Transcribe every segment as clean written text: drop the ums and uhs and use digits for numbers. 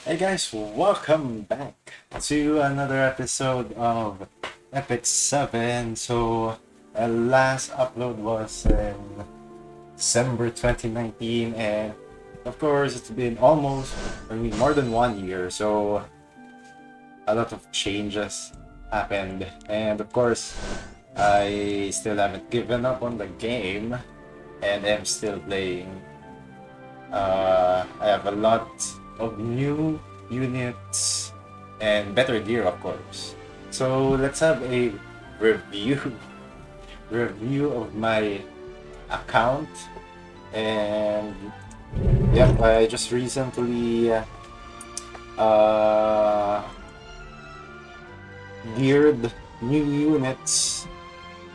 Hey guys, welcome back to another episode of Epic 7. Last upload was in December 2019, and of course, it's been more than 1 year, so a lot of changes happened. And of course, I still haven't given up on the game, and I'm still playing. I have a lot of new units and better gear, of course. So let's have a review review of my account. And yep, I just recently uh, geared new units,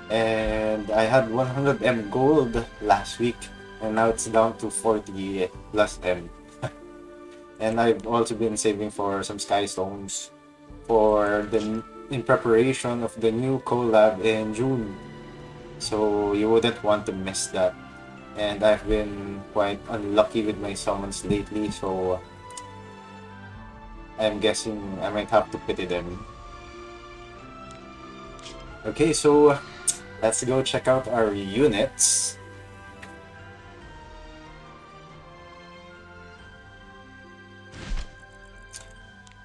and I had 100M gold last week, and now it's down to 40 plus M. And I've also been saving for some sky stones for the in preparation of the new collab in June. So you wouldn't want to miss that. And I've been quite unlucky with my summons lately, so I'm guessing I might have to pity them. Okay, so let's go check out our units.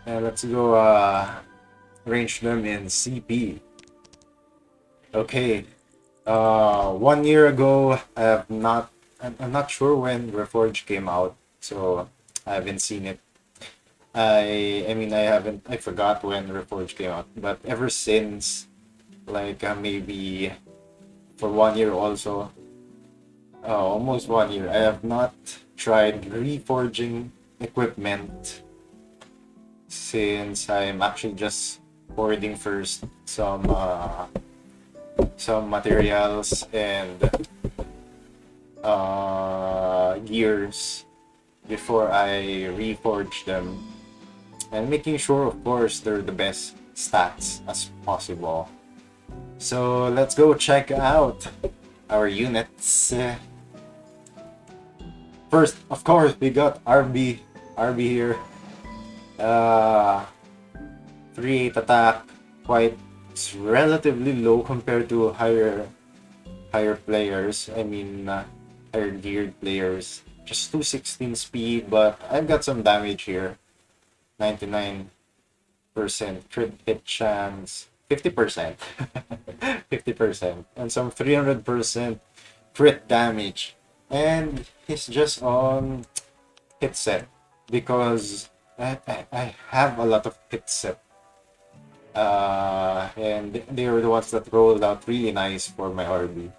And let's go range them in CP. Okay. 1 year ago, I'm not sure when Reforged came out, so I haven't seen it. I forgot when Reforged came out, but ever since, maybe for 1 year also, almost 1 year, I have not tried reforging equipment since I'm actually just hoarding first some materials and gears before I reforge them, and making sure, of course, they're the best stats as possible. So let's go check out our units. First, of course, we got RB here. 3-8 attack, quite relatively low compared to higher players. Higher geared players. Just 216 speed, but I've got some damage here. 99% crit hit chance, 50%, 50%, and some 300% crit damage. And he's just on hit set because I have a lot of hit set. And they were the ones that rolled out really nice for my RB.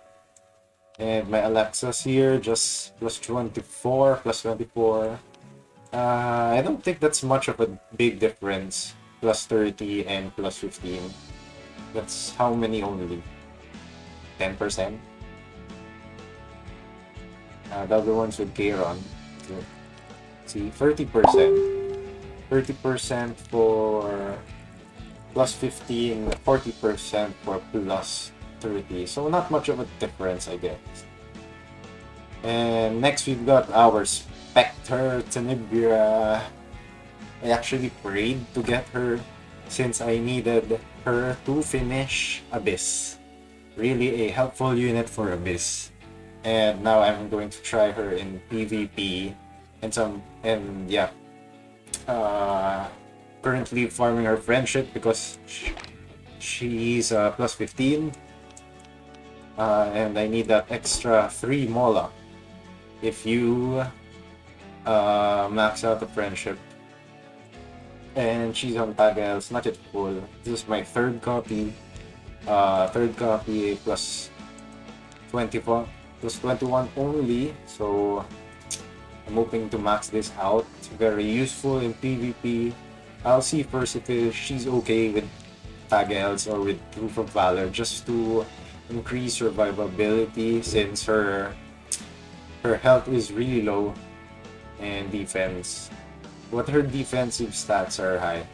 And my Alexa's here, just plus 24, plus 24. I don't think that's much of a big difference. Plus 30 and plus 15. That's how many only? 10%? The other ones with Kayron. See, 30%. 30% for plus 15, 40% for plus 30. So not much of a difference, I guess. And next we've got our Spectre Tenebria. I actually prayed to get her since I needed her to finish Abyss. Really a helpful unit for Abyss. And now I'm going to try her in PvP and yeah. Currently farming her friendship because she's plus 15. And I need that extra 3 Mola if you max out the friendship. And she's on Tagals, not yet full. This is my third copy. Third copy plus 24 plus 21 only. So I'm hoping to max this out. It's very useful in PvP. I'll see first if she's okay with Tagals or with Proof of Valor, just to increase survivability since her health is really low and defense. But her defensive stats are high.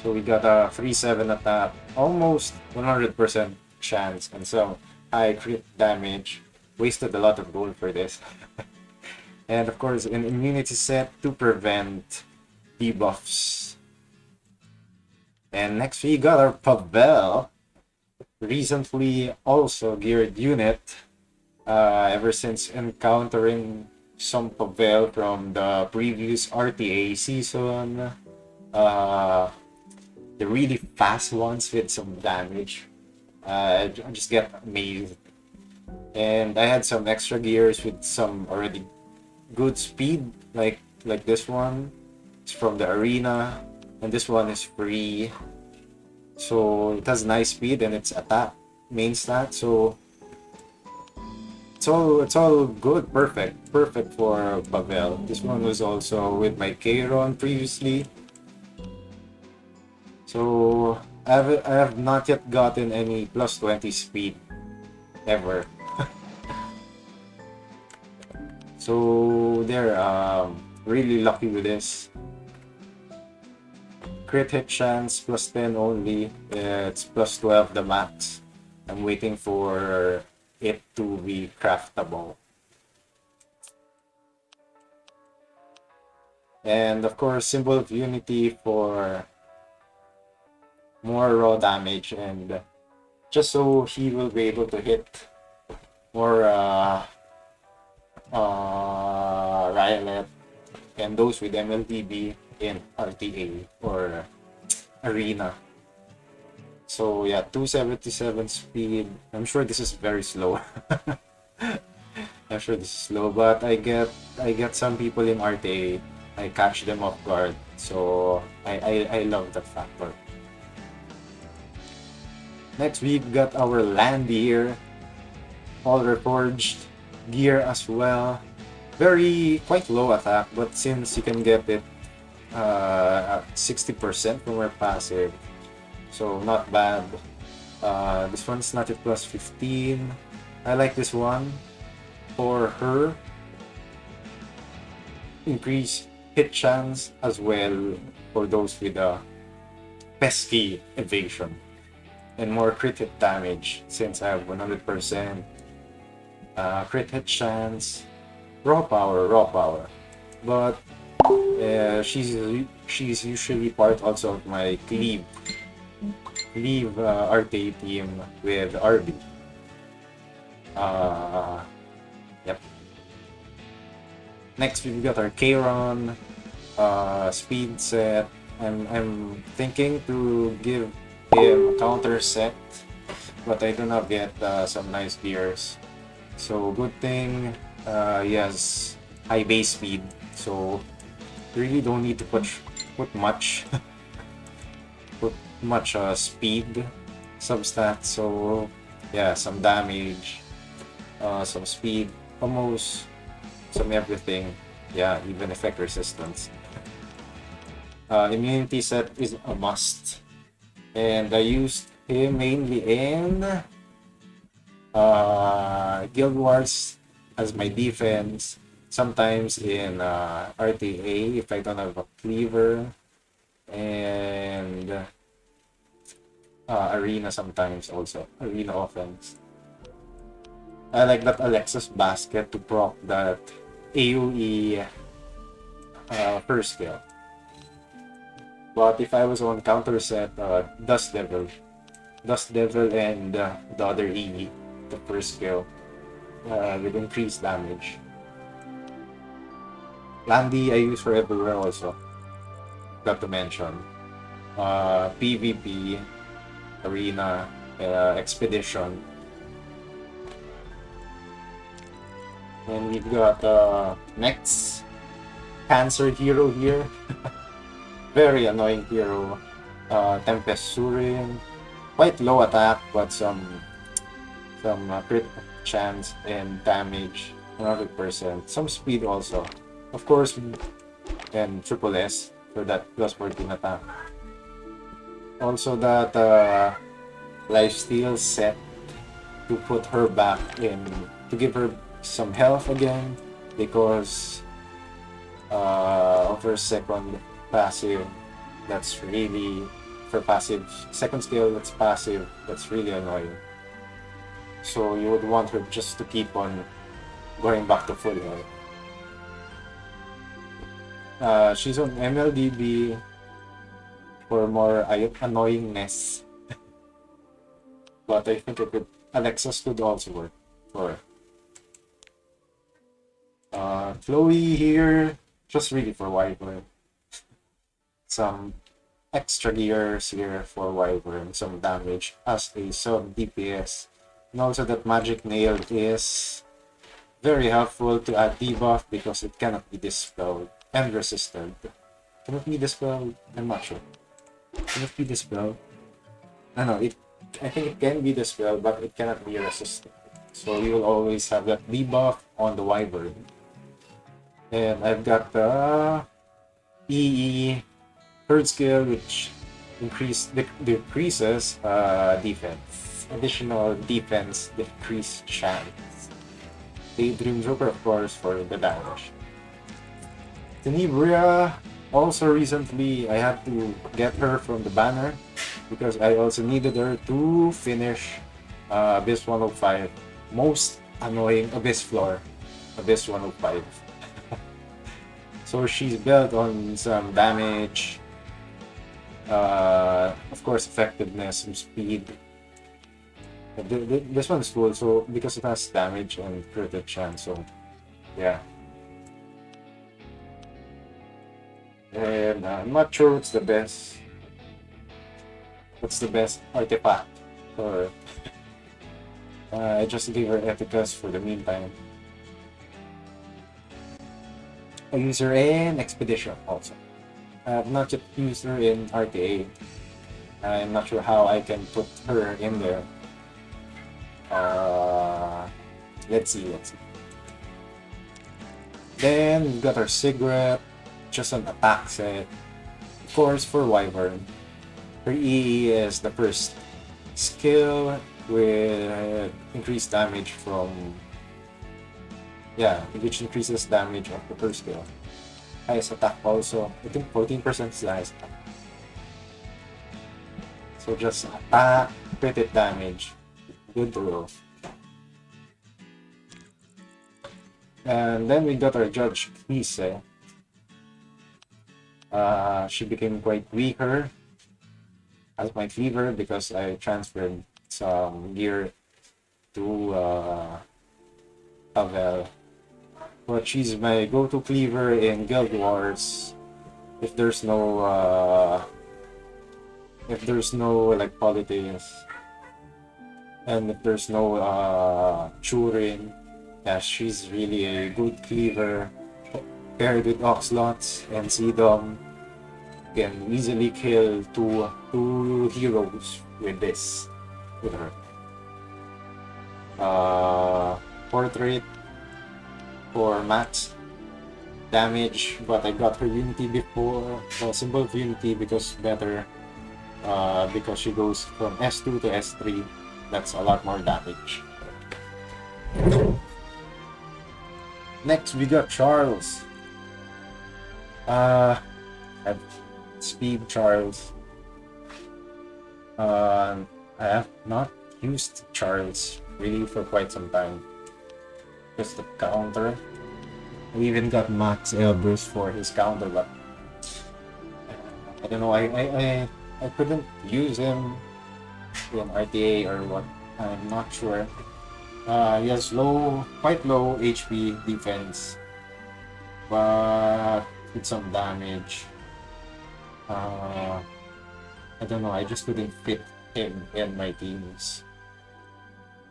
So we got a 3-7 attack, almost 100% chance, and some high crit damage. Wasted a lot of gold for this. And of course, an immunity set to prevent debuffs. And next we got our Pavel, recently also geared unit. Ever since encountering some Pavel from the previous RTA season, the really fast ones with some damage, I just get amazed. And I had some extra gears with some already good speed, like this one. It's from the arena, and this one is free. So it has nice speed and it's attack main stat. So it's all good, perfect for Pavel. This one was also with my Kairon previously. So I have not yet gotten any plus 20 speed ever. So they're really lucky with this. Crit hit chance plus 10 only. It's plus 12 the max. I'm waiting for it to be craftable. And of course, Symbol of Unity for more raw damage, and just so he will be able to hit more Riolet and those with MLTB in RTA or Arena. So yeah, 277 speed. I'm sure this is very slow. I'm sure this is slow, but I get some people in RTA. I catch them off guard. So I love that factor. Next we've got our land here. All reforged gear as well. Quite low attack, but since you can get it at 60% from our passive, so not bad. This one's not at plus 15. I like this one for her. Increase hit chance as well for those with a pesky evasion and more crit hit damage since I have 100% crit hit chance, raw power. But she's usually part also of my cleave RTA team with RB. Yep. Next we've got our Kairon speed set. I'm thinking to give him a counter set, but I do not get some nice gears. So good thing he has high base speed, so really don't need to put much speed substat. So yeah, some damage, some speed, almost some everything. Yeah, even effect resistance. Immunity set is a must, and I used him mainly in Guild Wars as my defense, sometimes in RTA if I don't have a cleaver, and Arena sometimes also, Arena offense. I like that Alexa's basket to proc that AoE first skill. But if I was on counter set, Dust Devil and the other E, the first skill, with increased damage. Landy I use for everywhere also. Got to mention. PvP, Arena, Expedition. And we've got next Cancer hero here. Very annoying hero. Tempest Surin. Quite low attack, but some crit chance and damage, 100%. Some speed also. Of course, and triple S for that plus 14 attack. Also that lifesteal set to put her back in, to give her some health again, because of her second passive. That's really, for passive, second skill that's passive, that's really annoying. So you would want her just to keep on going back to full health. She's on MLDB for more annoyingness, but I think it could, Alexa's could also work for Chloe here, just really for Wyvern. Some extra gears here for Wyvern, some damage as a sub DPS. And also that Magic Nail is very helpful to add debuff because it cannot be dispelled and resisted. Can it be dispelled? I'm not sure. Can it be dispelled? I know it. I think it can be dispelled, but it cannot be resisted. So you will always have that debuff on the Wyvern. And I've got the EE third skill, which decreases defense. Additional defense decrease chance. Daydream Joker, of course, for the damage. Tenebria, also recently I had to get her from the banner because I also needed her to finish Abyss 105. Most annoying Abyss floor, Abyss 105. So she's built on some damage, of course effectiveness, some speed. This one's cool, so because it has damage and crit chance, so yeah. And I'm not sure what's the best artifact for I just gave her Ethicus for the meantime. I use her in Expedition also. I have not yet used her in RTA. I'm not sure how I can put her in there. Let's see. Then we've got our Cigarette, just an attack set. Of course, for Wyvern. Her EE is the first skill with increased damage from... Yeah, which increases damage of the first skill. Highest attack also. I think 14% is the highest attack. So just attack, crit damage. Good to roll. And then we got our Judge Kise. She became quite weaker as my cleaver because I transferred some gear to Pavel. But she's my go-to cleaver in Guild Wars. If there's no like politics, and if there's no Turin, yeah, she's really a good cleaver. Paired with Oxlots and Sedom, can easily kill two heroes with her. Portrait for max damage, but I got her Unity before, Symbol of Unity, because she goes from S2 to S3. That's a lot more damage. Next we got Charles. I've Speed Charles. I have not used Charles really for quite some time. Just the counter. I even got Max Elbrus for his counter, but I don't know. I couldn't use him in RTA or what. I'm not sure. He has quite low HP defense, but with some damage. I don't know. I just couldn't fit him in my teams,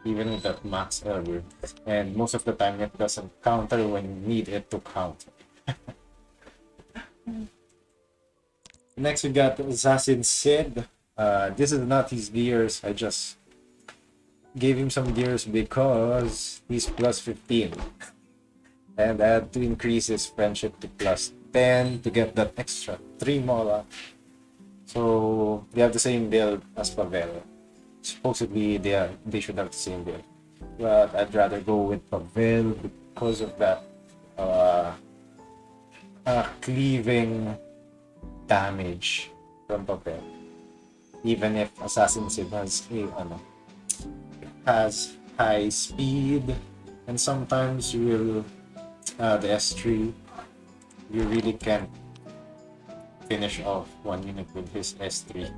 even with that max earlier. And most of the time, it doesn't counter when you need it to counter. Next, we got Assassin Sid. This is not his gears. I just gave him some gears because he's plus 15. And I had to increase his friendship to plus 10 to get that extra 3 mola. So they have the same build as Pavel. Supposedly they should have the same build. But I'd rather go with Pavel because of that cleaving damage from Pavel. Even if Assassin Sid has high speed, and sometimes you will the S3 you really can't finish off one unit with his S3.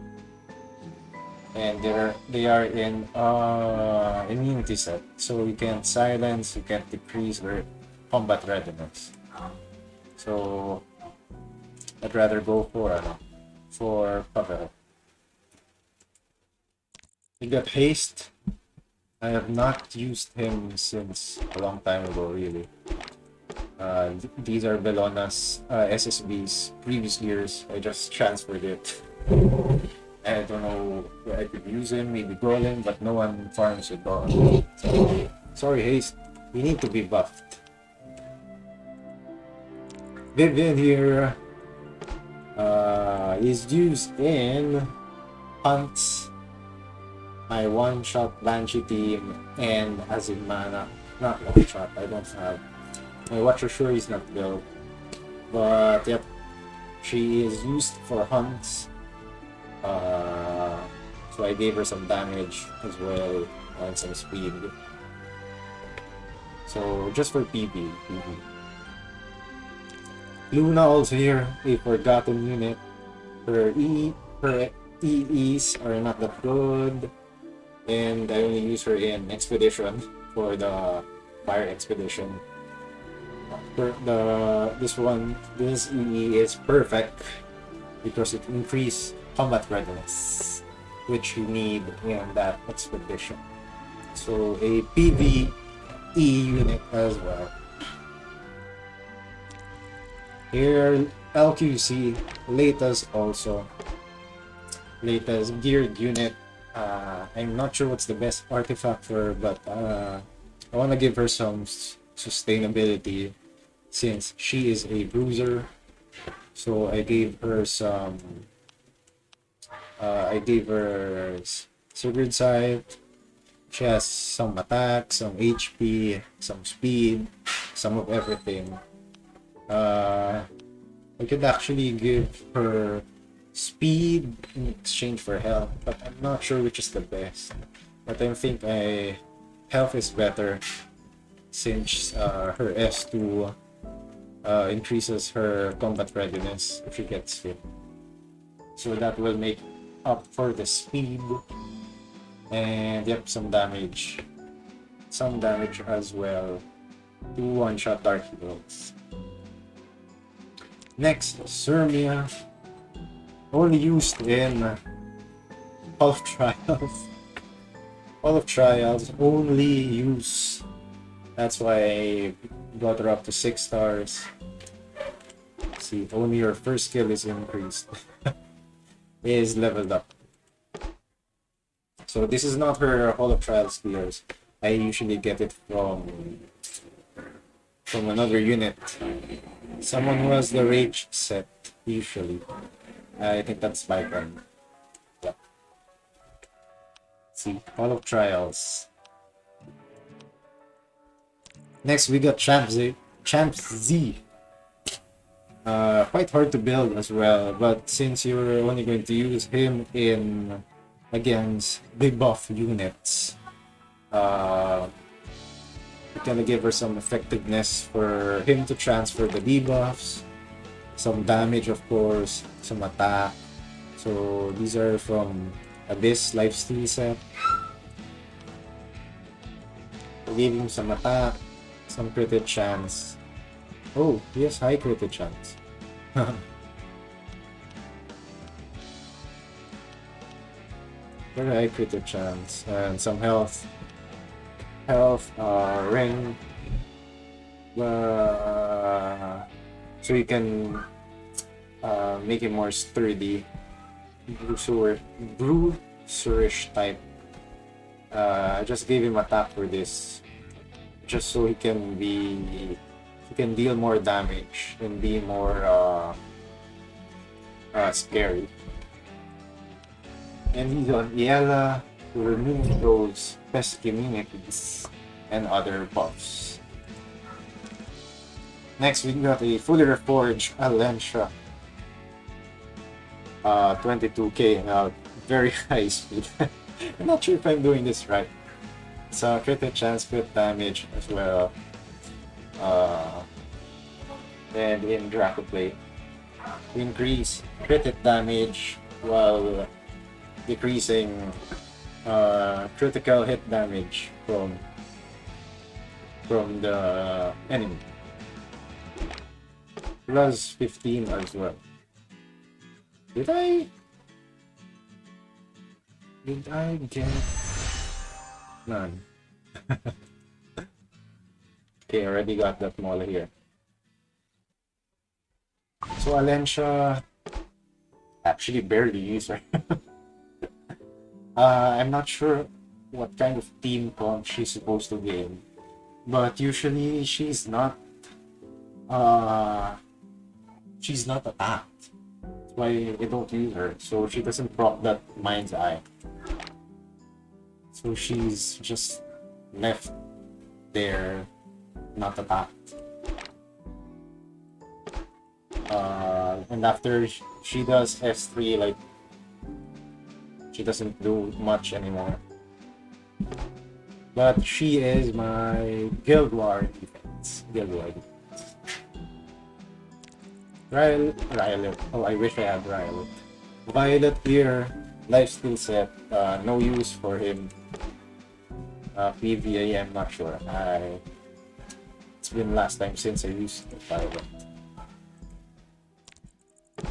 And they are in immunity set, so you can silence, you can decrease their combat readiness. So I'd rather go for Pavel. You got haste. I have not used him since a long time ago, really. These are Bellona's SSBs previous years. I just transferred it. I don't know where I could use him, maybe Golem, but no one farms with Golem. So, sorry, Haste. We need to be buffed. Vivian here is used in Hunts, my one-shot Banshee team, and as in mana. Not one-shot, I don't have. My Watcher sure is not built. But yep, she is used for hunts. So I gave her some damage as well and some speed. So just for PB. Luna also here, a forgotten unit. Her EEs are not that good, and I only use her in Expedition for the Fire Expedition. This EE is perfect because it increases combat readiness, which you need in that expedition. So a PvE unit as well. Here, LQC, latest also. Latest geared unit. I'm not sure what's the best artifact for her, but I want to give her some sustainability since she is a bruiser. So I gave her some. I gave her Sigurd Sight. She has some attack, some HP, some speed, some of everything. I could actually give her speed in exchange for health, but I'm not sure which is the best. But I think health is better since her S2 increases her combat readiness if she gets hit. So that will make up for the speed. And yep, some damage. Some damage as well to one-shot Dark Heroes. Next, Sirmia. Only used in Hall of Trials. Hall of Trials, only use. That's why I brought her up to 6 stars. See, only your first skill is increased. Is leveled up. So this is not her Hall of Trials gears. I usually get it from another unit. Someone who has the Rage set, usually. I think that's my friend. Yeah. See, Hall of Trials. Next, we got Champ Z. Quite hard to build as well, but since you're only going to use him in against big buff units, you're gonna give her some effectiveness for him to transfer the debuffs, some damage of course, some attack. So these are from Abyss Lifesteal set. So give him some attack, some crit chance. Oh, he has high crit chance. Very high crit chance and some health. Ring. So you can make it more sturdy. Bruiserish type. I just gave him attack for this, just so he can deal more damage and be more scary. And he's on Iella to remove those pest communities and other buffs. Next, we got a fully reforged Alentia. 22k, very high speed. I'm not sure if I'm doing this right. So crit chance, crit damage as well. and in Draco Play. Increase crit hit damage while decreasing critical hit damage from the enemy. Plus 15 as well. Did I get none? Okay, already got that mola here. So Alencia actually barely use her. I'm not sure what kind of team comp she's supposed to game, but usually she's not attacked. That's why I don't use her. So she doesn't proc that Mind's Eye. So she's just left there, not attacked. And after she does S3, like, she doesn't do much anymore. But she is my Guild War defense. Rylot. Oh, I wish I had Rylot. Violet here, life skill set, no use for him. PvA, I'm not sure. It's been last time since I used Violet.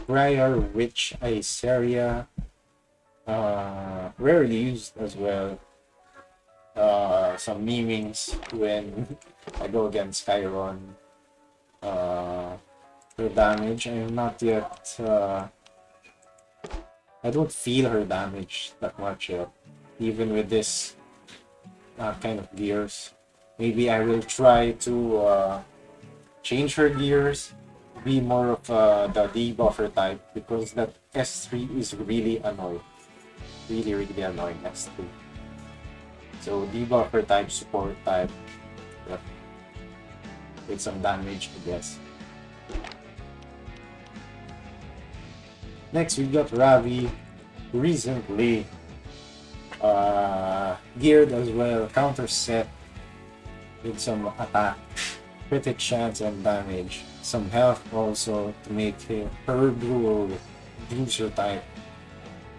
Briar, Witch, Iceria, rarely used as well. Some memings when I go against Chiron. Her damage, I'm not yet. I don't feel her damage that much yet, even with this kind of gears. Maybe I will try to change her gears, be more of the debuffer type, because that S3 is really annoying. Really annoying S3. So debuffer type, support type, with some damage, I guess. Next we got Ravi, recently geared as well, counter set with some attack, critic chance and damage, some health also to make her dual bruiser type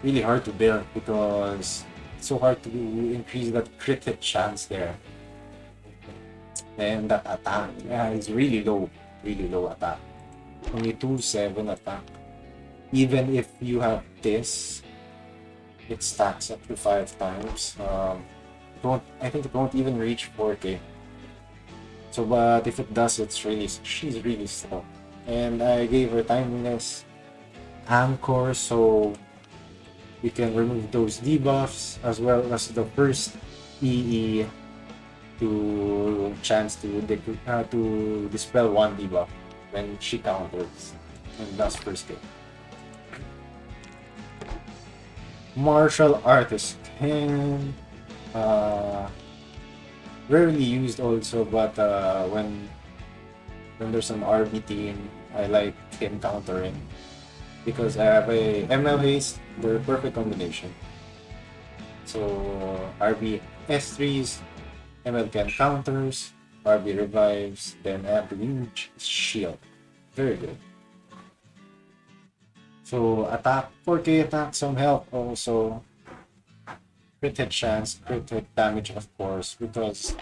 really hard to build because it's so hard to increase that critic chance there. And that attack, is really low attack. Only 2-7 attack. Even if you have this, it stacks up to 5 times. I think it won't even reach 4k. So, but if it does, she's really slow. And I gave her timeliness, anchor, so we can remove those debuffs as well as the first EE to chance to dispel one debuff when she counters and does first hit. Martial Artist can rarely used also, but when there's an RB team, I like him countering because I have a ML haste, they're a perfect combination. So RB S3s, ML can counters, RB revives, then I have the huge shield. Very good. So attack, 4k attack, some health also. Crit hit chance, crit hit damage of course, because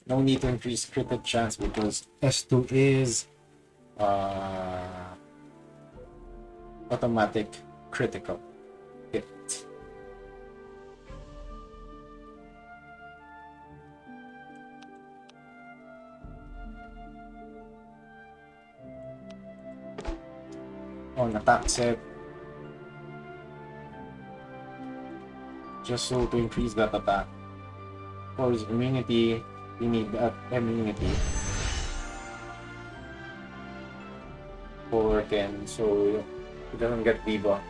no need to increase crit hit chance because S2 is automatic critical hit. On attack set, just so to increase that attack. For his immunity, we need that immunity for Ken, so he doesn't get debuff.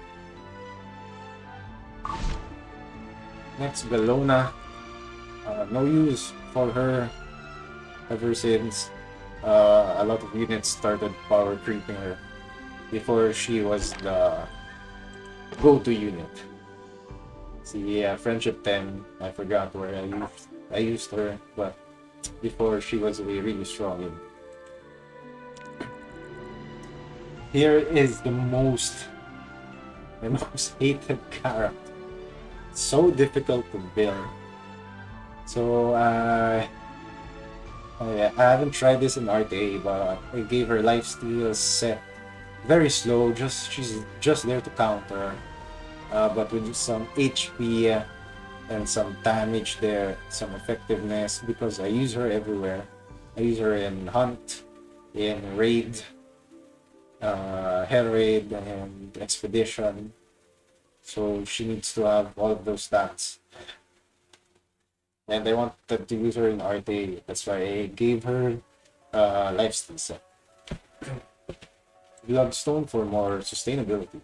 Next, Bellona. No use for her ever since a lot of units started power creeping her before she was the go-to unit. See, Friendship 10, I forgot where I used her, but before she was really strong in. here is the most hated character. So difficult to build. So I haven't tried this in RTA, but I gave her lifesteal set very slow. She's just there to counter, but with some HP and some damage there, some effectiveness because I use her everywhere. I use her in hunt, in raid, hell raid, and expedition. So she needs to have all of those stats. And I wanted to use her in RTA. That's why I gave her lifesteal set. Bloodstone for more sustainability.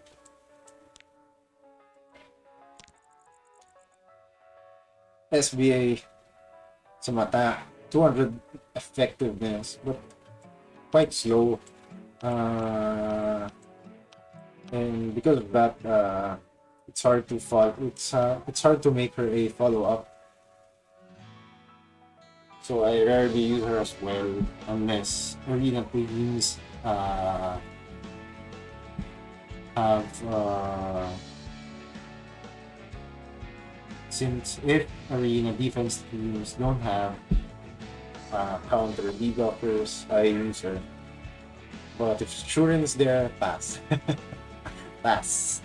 SBA some attack, 200 effectiveness, but quite slow. And because of that, it's hard to follow. It's hard to make her a follow up. So I rarely use her as well, unless arena queens have since if arena defense teams don't have counter debuffers, I use her. But if Shurin's there, pass. Pass.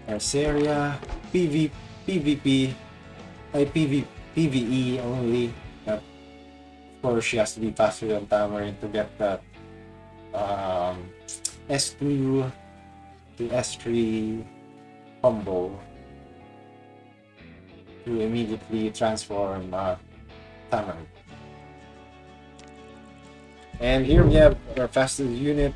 Arceria, PvP, PvE only. But of course, she has to be faster than Tamarin to get that S2 to S3 combo to immediately transform Tamarin. And here we have our fastest unit,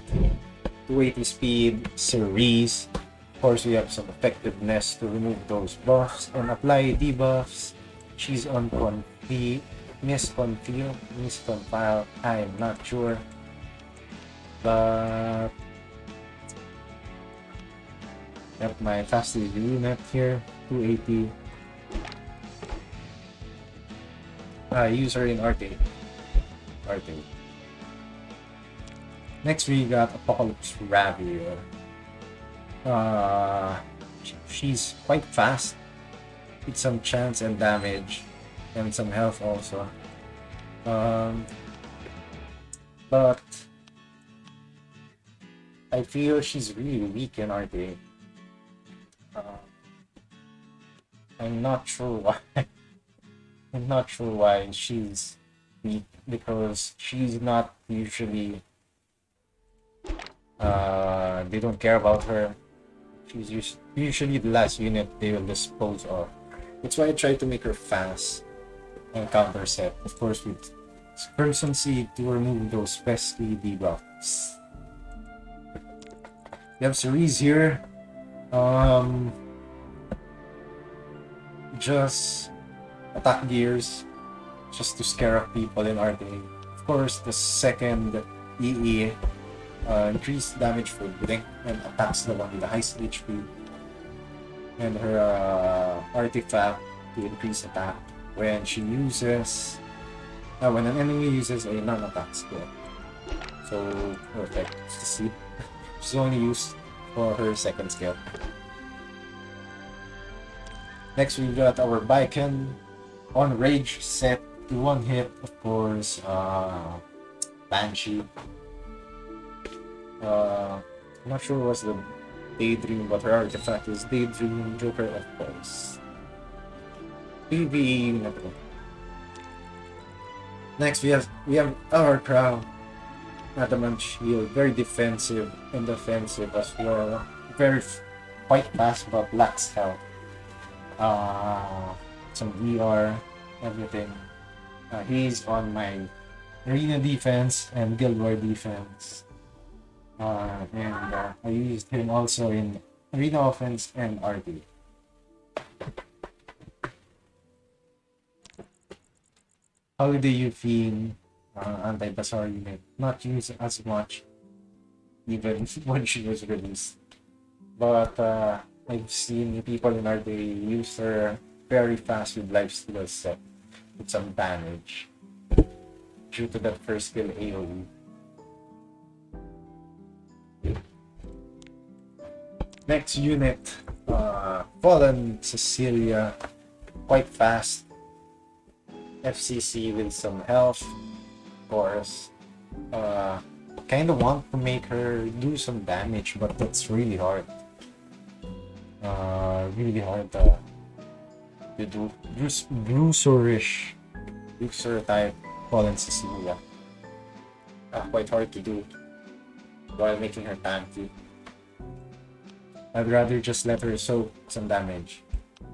280 speed, Cerise. Of course, we have some effectiveness to remove those buffs and apply debuffs. She's on Misconfile, I'm not sure. But yep, my fastest unit here, 280. I use her in RTA. Next we got Apocalypse Ravier. She's quite fast with some chance and damage and some health also. But I feel she's really weak in RTA. I'm not sure why. I'm not sure why she's weak because she's not usually. They don't care about her. She's usually the last unit they will dispose of. That's why I try to make her fast and counter set. Of course, with Urgency to remove those pesky debuffs. We have Cerise here. Just attack gears, just to scare up people in RTA. Of course, the second EE increased damage for Blink and attacks the one with the highest HP. And her artifact to increase attack when she uses when an enemy uses a non-attack skill. So perfect to see. She's only used for her second skill. Next we got our Baiken on Rage set to one hit, of course. Banshee. I'm not sure what's the Daydream, but her artifact is Daydream Joker, of course. PvE unit. Next we have our Crown. Adamant Shield, very defensive and offensive as well. Quite fast but lacks health. Some VR, everything. He's on my arena defense and guild war defense. And I used him also in arena offense and RD. Holiday Eupine, anti-bazaar unit, not used as much even when she was released. But I've seen people in RD use her very fast with lifesteal set with some damage due to that first skill AoE. Next unit, Fallen Cecilia, quite fast. FCC with some health, of course. Uh, kind of want to make her do some damage, but that's really hard. Really hard to do. Bruiser type Fallen Cecilia. Quite hard to do while making her tanky. I'd rather just let her soak some damage.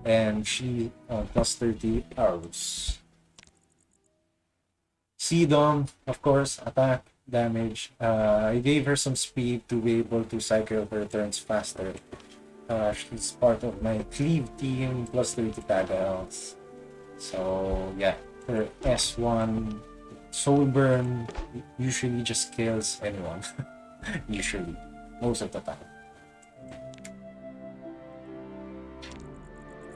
And she plus 30 arrows. Sidon, of course, attack, damage. I gave her some speed to be able to cycle her turns faster. She's part of my cleave team, plus 30 taggles. So yeah, her S1 soul burn usually just kills anyone. Usually, most of the time.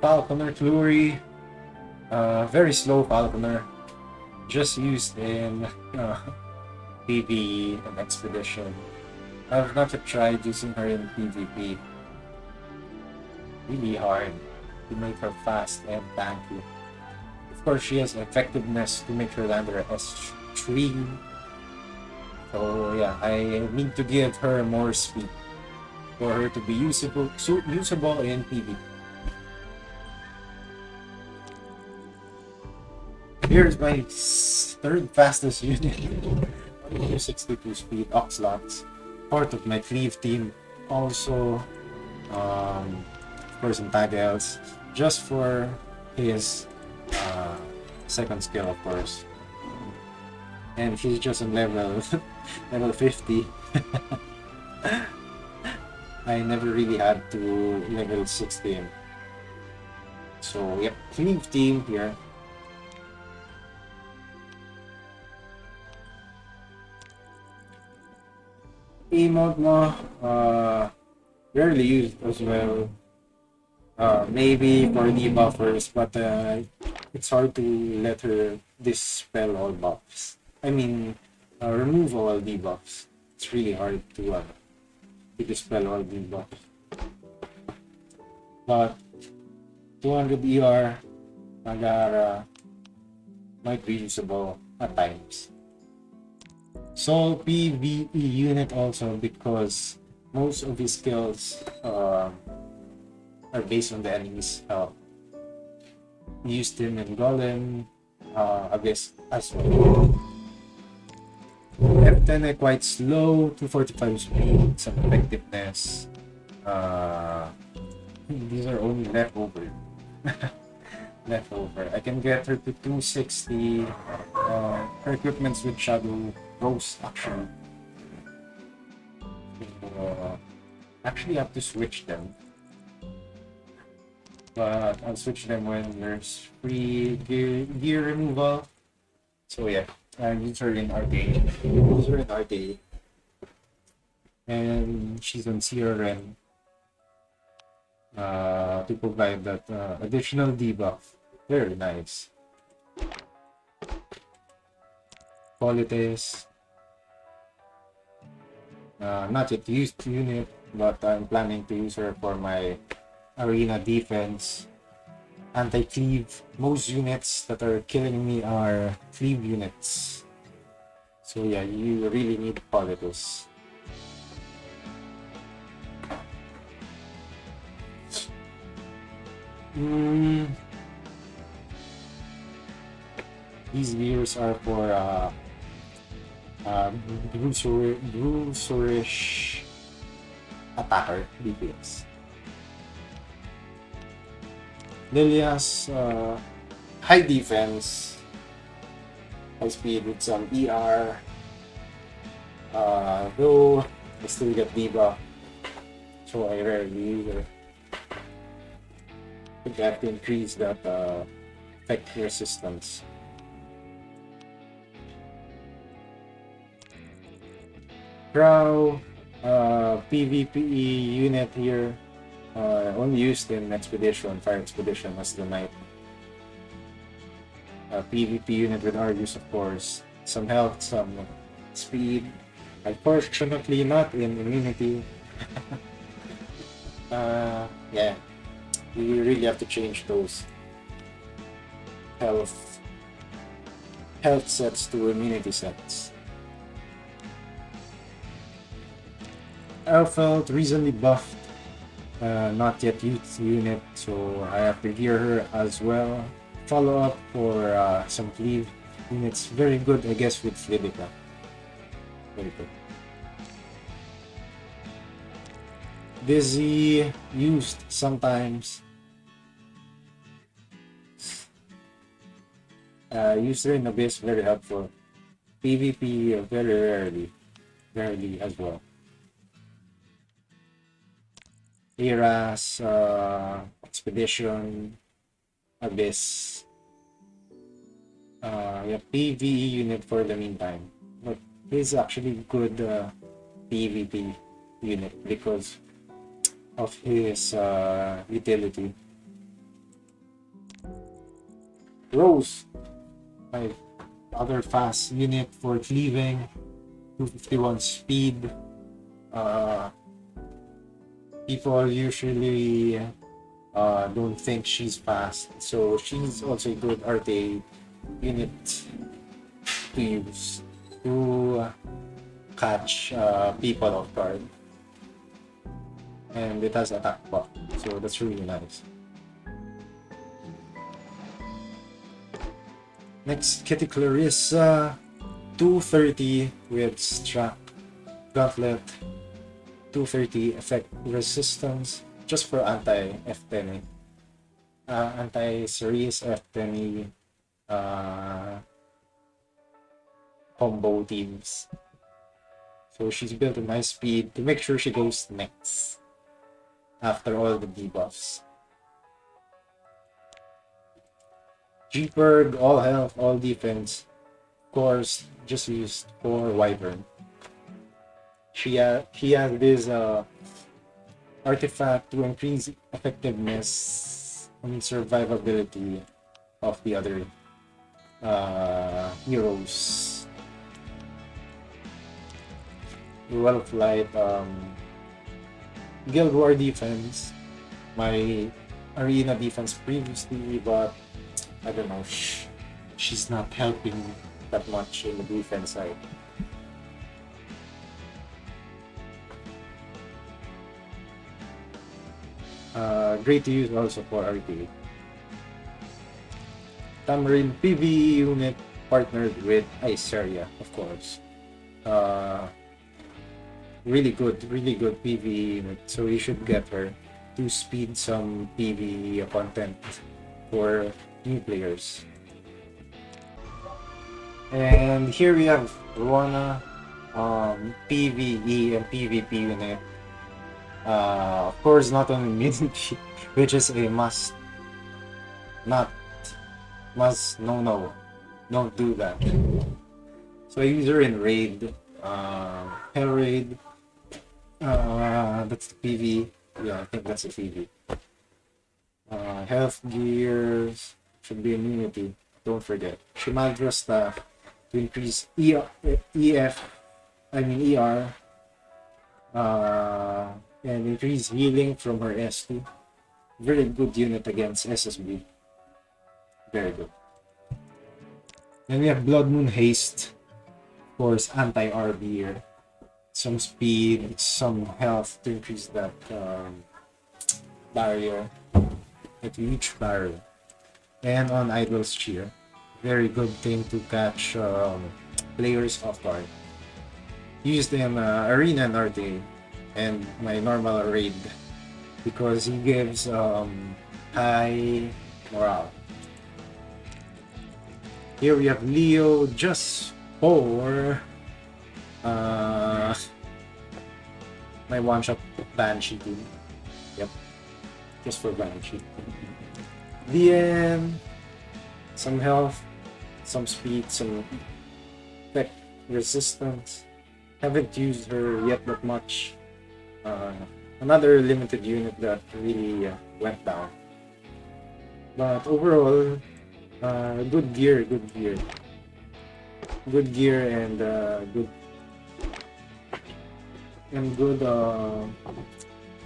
Falconer Flurry, very slow Falconer, just used in PvE and Expedition. I've not yet tried using her in PvP. Really hard to make her fast and tanky. Of course, she has effectiveness to make her land her S3. So yeah, I need to give her more speed for her to be usable in PvP. Here's my third fastest unit. 62 speed Oxlots, part of my cleave team. Also, of course, in Tagels, just for his second skill, of course. And he's just on level 50. I never really had to level 60 him. So yep, cleave team here. Emote mo, rarely used as well. Maybe for debuffers, but it's hard to let her dispel all buffs. I mean, remove all debuffs. It's really hard to dispel all debuffs. But 200 ER, Nagara might be usable at times. So PvE unit also, because most of his skills are based on the enemy's health. Used him in Golem, Abyss as well. F10 quite slow, 245 speed, some effectiveness. These are only leftover. Leftover. I can get her to 260. Her equipment's with Shadow Rose actually. Actually, I have to switch them. But I'll switch them when there's free gear removal. So yeah, I use her in RTA. And she's on CRN to provide that additional debuff. Very nice. Politis. Not yet used unit, but I'm planning to use her for my arena defense. Anti-cleave. Most units that are killing me are cleave units. So yeah, you really need Politis. These gears are for Bruiserish attacker DPS. Lilia's high defense, high speed with some ER. Though I still get debuff, so I rarely use her. I think I have to increase that effect resistance. Crow, PvP unit here, only used in Expedition, Fire Expedition as the Knight. PvP unit with Argus, of course. Some health, some speed. Unfortunately, not in immunity. Yeah, you really have to change those health health sets to immunity sets. Elfelt recently buffed, not yet youth unit, so I have to gear her as well. Follow up for some cleave units. Very good, I guess, with Flidica. Very good. Busy, used sometimes. Used her in Abyss, very helpful. PvP, very rarely as well. Eras, Expedition, Abyss. Yeah, PvE unit for the meantime. But he's actually good PvP unit because of his utility. Rose, my other fast unit for cleaving, 251 speed. People usually don't think she's fast, so she's also a good RTA unit to use to catch people off guard. And it has attack buff, so that's really nice. Next, Kitty Clarissa, 230 with Strap, Gauntlet, 230 effect resistance, just for anti-F10, anti-series F10 combo teams. So she's built a nice speed to make sure she goes next after all the debuffs. G-Perg, all health, all defense. Of course, just used for Wyvern. He has this artifact to increase effectiveness and survivability of the other heroes. Well of Light, Guild War defense, my arena defense previously, but I don't know, she's not helping that much in the defense side. Great to use also for RTA. Tamarind PvE unit partnered with Iceria, of course. Really good PvE unit, so you should get her to speed some PvE content for new players. And here we have Rona, PvE and PvP unit. Of course, not on immunity, which is a must. No, don't do that. So I use her in raid, hell raid. That's the PV. Yeah, I think that's the PV. Health gears should be immunity. Don't forget. Shimadra staff to increase ER. And increase healing from her S2. Very good unit against SSB. Very good. Then we have Blood Moon Haste. Of course, anti-RB here. Some speed, some health to increase that barrier. That huge barrier. And on Idol's Cheer. Very good thing to catch players off guard. Used in Arena and RTA. And my normal raid because he gives high morale. Here we have Leo just for my one-shot Banshee team. Yep, just for Banshee. DM, some health, some speed, some effect resistance. Haven't used her yet that much. Another limited unit that really went down. But overall, good gear and good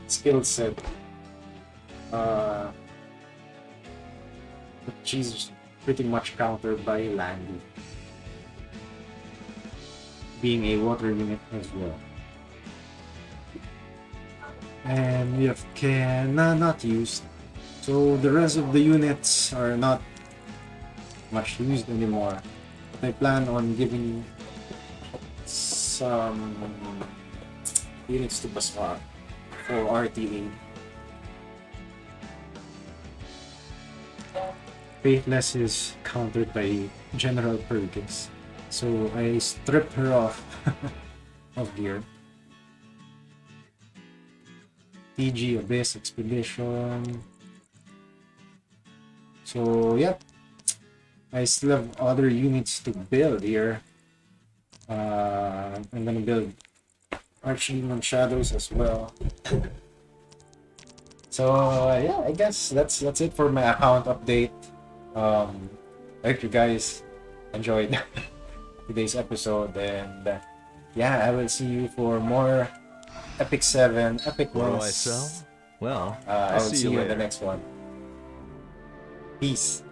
skill set Uh, but she's pretty much countered by Landy, being a water unit as well. And we have Kenna not used. So the rest of the units are not much used anymore. But I plan on giving some units to Baswar for RTA. Faithless is countered by General Perkins. So I strip her off of gear. TG Abyss Expedition. So yep. I still have other units to build here. I'm gonna build Archdemon Shadows as well. So yeah, I guess that's it for my account update. I hope you guys enjoyed today's episode, and yeah, I will see you for more Epic 7, Epic What do I ones. sell? Well, I I'll will see see you you in the later. next one. Peace.